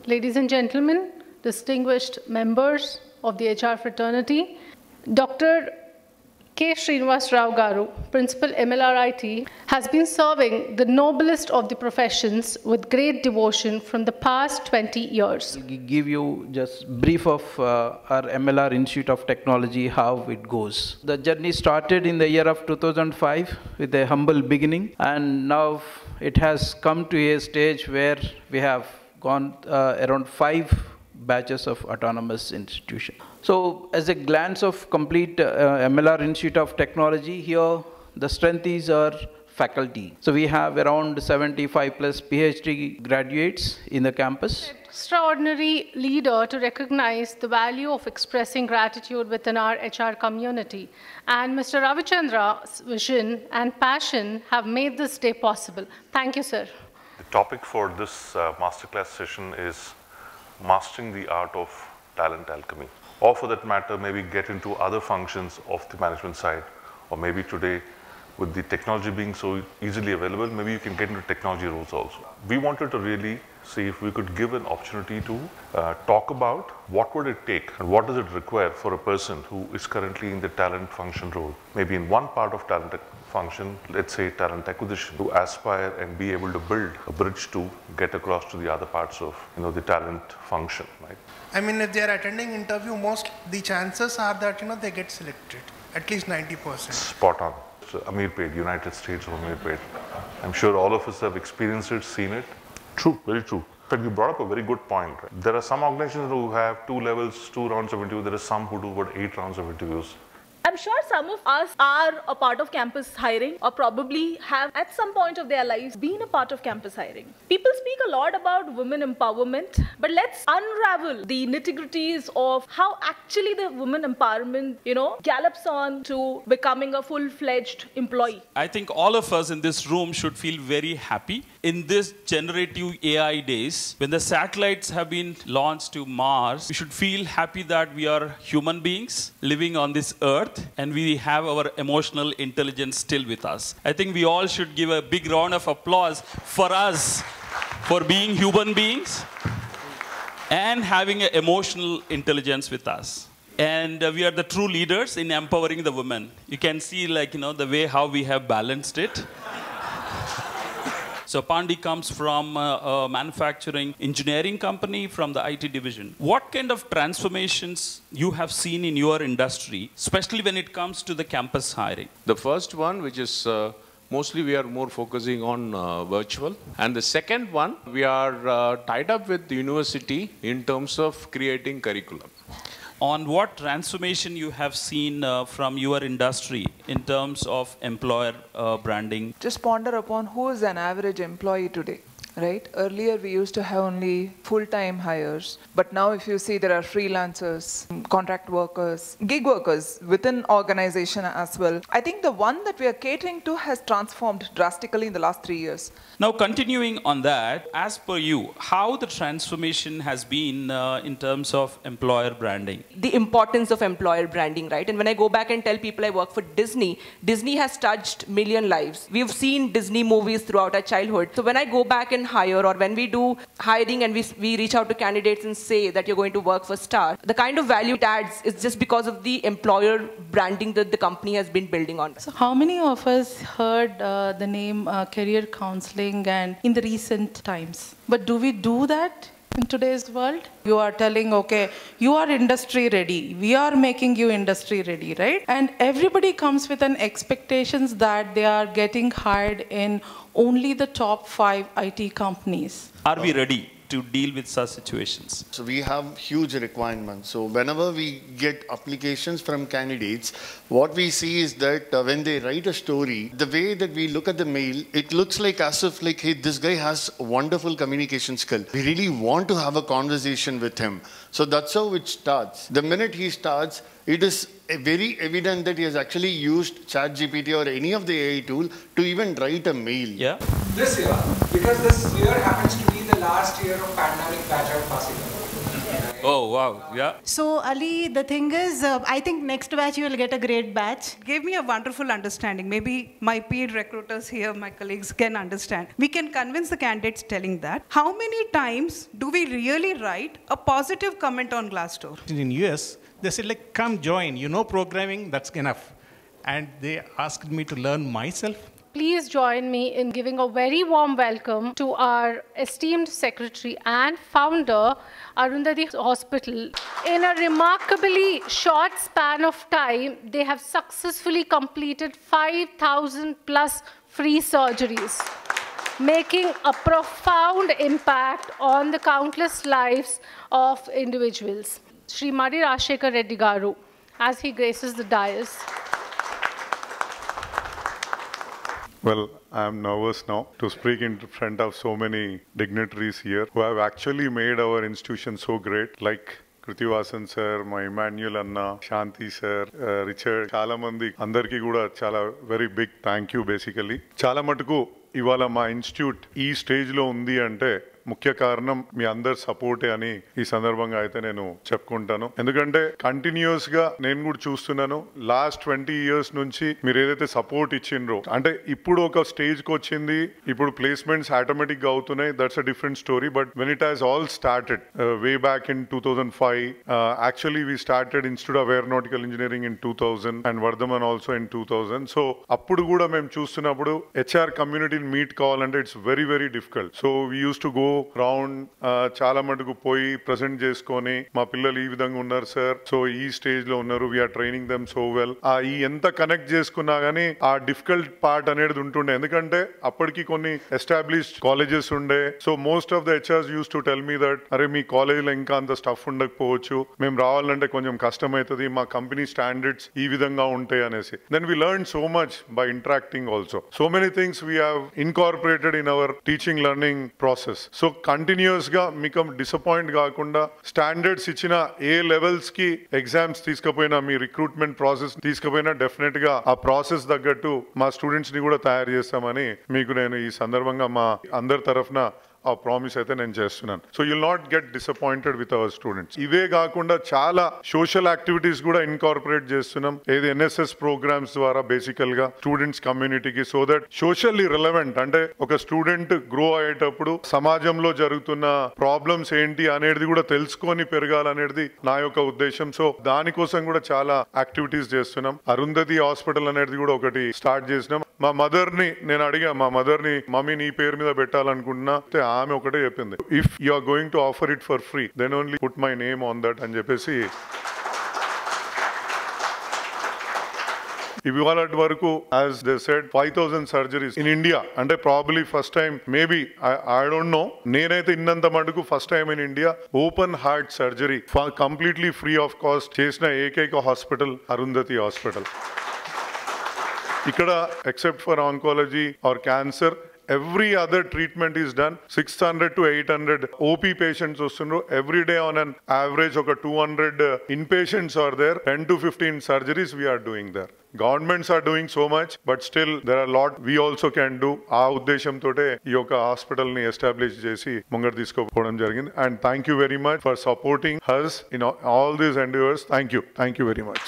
Ladies and gentlemen, distinguished members of the HR fraternity, Dr. K. Srinivas Rao Garu, Principal MLRIT, has been serving the noblest of the professions with great devotion from the past 20 years. I'll give you just brief of our MLR Institute of Technology, how it goes. The journey started in the year of 2005 with a humble beginning, and now it has come to a stage where we have gone around 5 batches of autonomous institution. So as a glance of complete MLR Institute of Technology, here the strength is our faculty. So we have around 75 plus PhD graduates in the campus. Extraordinary leader to recognize the value of expressing gratitude within our HR community. And Mr. Ravichandra's vision and passion have made this day possible. Thank you, sir. The topic for this masterclass session is mastering the art of talent alchemy. Or for that matter, maybe get into other functions of the management side, or maybe today with the technology being so easily available, maybe you can get into technology roles also. We wanted to really see if we could give an opportunity to talk about what would it take and what does it require for a person who is currently in the talent function role, maybe in one part of talent function, let's say talent acquisition, to aspire and be able to build a bridge to get across to the other parts of the talent function, right? I mean, if they are attending interview, the chances are that they get selected, at least 90%. Spot on. So Amirpet, United States of Amirpet. I'm sure all of us have experienced it, seen it. True, very true. But you brought up a very good point. Right? There are some organizations who have 2 levels, 2 rounds of interview. There are some who do about 8 rounds of interviews. I'm sure some of us are a part of campus hiring, or probably have at some point of their lives been a part of campus hiring. People speak a lot about women empowerment, but let's unravel the nitty-gritties of how actually the women empowerment, gallops on to becoming a full-fledged employee. I think all of us in this room should feel very happy in this generative AI days. When the satellites have been launched to Mars, we should feel happy that we are human beings living on this earth, and we have our emotional intelligence still with us. I think we all should give a big round of applause for us, for being human beings and having an emotional intelligence with us. And we are the true leaders in empowering the women. You can see the way how we have balanced it. So Pandi comes from a manufacturing engineering company from the IT division. What kind of transformations you have seen in your industry, especially when it comes to the campus hiring? The first one, which is mostly we are more focusing on virtual. And the second one, we are tied up with the university in terms of creating curriculum. On what transformation you have seen from your industry in terms of employer branding? Just ponder upon who is an average employee today, right? Earlier we used to have only full-time hires, but now if you see there are freelancers, contract workers, gig workers within organization as well. I think the one that we are catering to has transformed drastically in the last 3 years. Now continuing on that, as per you, how the transformation has been in terms of employer branding? The importance of employer branding, right? And when I go back and tell people I work for Disney, Disney has touched million lives. We've seen Disney movies throughout our childhood. So when I go back and hire, or when we do hiring and we reach out to candidates and say that you're going to work for Star, the kind of value it adds is just because of the employer branding that the company has been building on. So how many of us heard the name career counseling and in the recent times? But do we do that in today's world? You are telling, okay, you are industry ready. We are making you industry ready, right? And everybody comes with an expectations that they are getting hired in only the top 5 IT companies. Are we ready to deal with such situations? So we have huge requirements. So whenever we get applications from candidates, what we see is that when they write a story, the way that we look at the mail, it looks like as if like, hey, this guy has wonderful communication skill. We really want to have a conversation with him. So that's how it starts. The minute he starts, it is very evident that he has actually used ChatGPT or any of the AI tool to even write a mail. Yeah. This year, because this year happens to be the last year of pandemic batch out passing. Oh, wow. Yeah. So, Ali, the thing is, I think next batch you will get a great batch. Gave me a wonderful understanding. Maybe my peer recruiters here, my colleagues can understand. We can convince the candidates telling that. How many times do we really write a positive comment on Glassdoor? In US, they said like, come join, you know programming, that's enough. And they asked me to learn myself. Please join me in giving a very warm welcome to our esteemed secretary and founder, Arundhati Hospital. In a remarkably short span of time, they have successfully completed 5,000 plus free surgeries, making a profound impact on the countless lives of individuals. Shri Madi Rajshekhar Reddy Garu, as he graces the dais. Well, I'm nervous now to speak in front of so many dignitaries here who have actually made our institution so great, like Krithivasan sir, my Emmanuel Anna, Shanti sir, Richard, Chala Mandi, Andarki Kuda Chala very big thank you basically. Chala Matuku, Ivala ma institute ee stage lo undi ante ముఖ్య కారణం మీ అందరి సపోర్టే అని ఈ సందర్భంగా అయితే నేను చెప్పుకుంటాను. ఎందుకంటే కంటిన్యూస్ గా నేను కూడా చూస్తున్నాను లాస్ట్ 20 years నుంచి మీరు ఏదైతే సపోర్ట్ ఇచ్చిండ్రో, అంటే ఇప్పుడు ఒక స్టేజ్ కి వచ్చింది, ఇప్పుడు ప్లేస్మెంట్స్ ఆటోమేటిక్ గా అవుతున్నాయి, that's a different story. But when it has all started way back in 2005, actually we started institute of aeronautical engineering in 2000 and Vardhaman also in 2000. So అప్పుడు కూడా మేము చూస్తున్నప్పుడు హెచ్ఆర్ కమ్యూనిటీని మీట్ కావాలంటే it's very very difficult. So we use to go round, చాలా మటుకు పోయి present చేసుకొని మా పిల్లలు ఈ విధంగా ఉన్నారు సార్, సో ఈ స్టేజ్ లో ఉన్నారు, we are training them so well. ఈ ఎంత కనెక్ట్ చేసుకున్నా గానీ ఆ డిఫికల్ట్ పార్ట్ అనేది ఉంటుండే, ఎందుకంటే అప్పటికి కొన్ని ఎస్టాబ్లిష్డ్ కాలేజెస్ ఉండే. So most of the HRs use to tell me that అరే మీ కాలేజ్ లో ఇంకా అంత స్టఫ్ ఉండకపోవచ్చు, మేము రావాలంటే కొంచెం కష్టం అవుతుంది, మా కంపెనీ స్టాండర్డ్స్ ఈ విధంగా ఉంటాయి అనేసి. Then we learn so much by interacting also. So many things we have incorporated in our teaching learning process. So continuous గా మీకు డిసప్పాయింట్ కాకుండా స్టాండర్డ్స్ ఇచ్చిన ఏ లెవెల్స్ కి ఎగ్జామ్స్ తీసుకుపోయినా, మీ రిక్రూట్మెంట్ ప్రాసెస్ తీసుకుపోయినా డెఫినెట్ గా ఆ ప్రాసెస్ తగ్గట్టు మా స్టూడెంట్స్ ని కూడా తయారు చేస్తామని మీకు నేను ఈ సందర్భంగా మా అందరి తరఫున ఆ ప్రామిస్ అయితే నేను చేస్తున్నాను. So you'll not get disappointed with our students. ఇవే కాకుండా చాలా సోషల్ యాక్టివిటీస్ కూడా ఇన్కార్పొరేట్ చేస్తున్నాం, ఏది ఎన్ఎస్ఎస్ ప్రోగ్రామ్స్ ద్వారా బేసికల్ గా స్టూడెంట్స్ కమ్యూనిటీకి, సో దట్ సోషల్లీ రిలవెంట్, అంటే ఒక స్టూడెంట్ గ్రో అయ్యేటప్పుడు సమాజంలో జరుగుతున్న ప్రాబ్లమ్స్ ఏంటి అనేది కూడా తెలుసుకొని పెరగాలనేది నా యొక్క ఉద్దేశం. సో దానికోసం కూడా చాలా యాక్టివిటీస్ చేస్తున్నాం. అరుంధతి హాస్పిటల్ అనేది కూడా ఒకటి స్టార్ట్ చేసినాం. మా మదర్ ని నేను అడిగా, మా మదర్ ని మమ్మీ నీ పేరు మీద పెట్టాలనుకుంటున్నా, ఆమె ఒకటే చెప్పింది, if you are going to offer it for free then only put my name on that అని చెప్పేసి. ఇవాళ వరకు as they said 5,000 surgeries in India, అంటే probably first time, maybe I don't know, నేనైతే ఇన్నంత మటుకు first time in India open heart surgery completely free of cost చేసిన ఏకైక హాస్పిటల్ అరుంధతి హాస్పిటల్. ఇక్కడ except for oncology or cancer, every other treatment is done. 600 to 800 OP patients వస్తున్నారు every day. On an average ఒక 200 inpatients are there. 10 to 15 surgeries we are doing there. Governments are doing so much, but still there are a lot we also can do. ఆ ఉద్దేశంతోటే ఈ యొక్క hospital ని establish చేసి ముంగట తీసుకోవడం జరిగింది. And thank you very much for supporting us in all these endeavors. Thank you very much.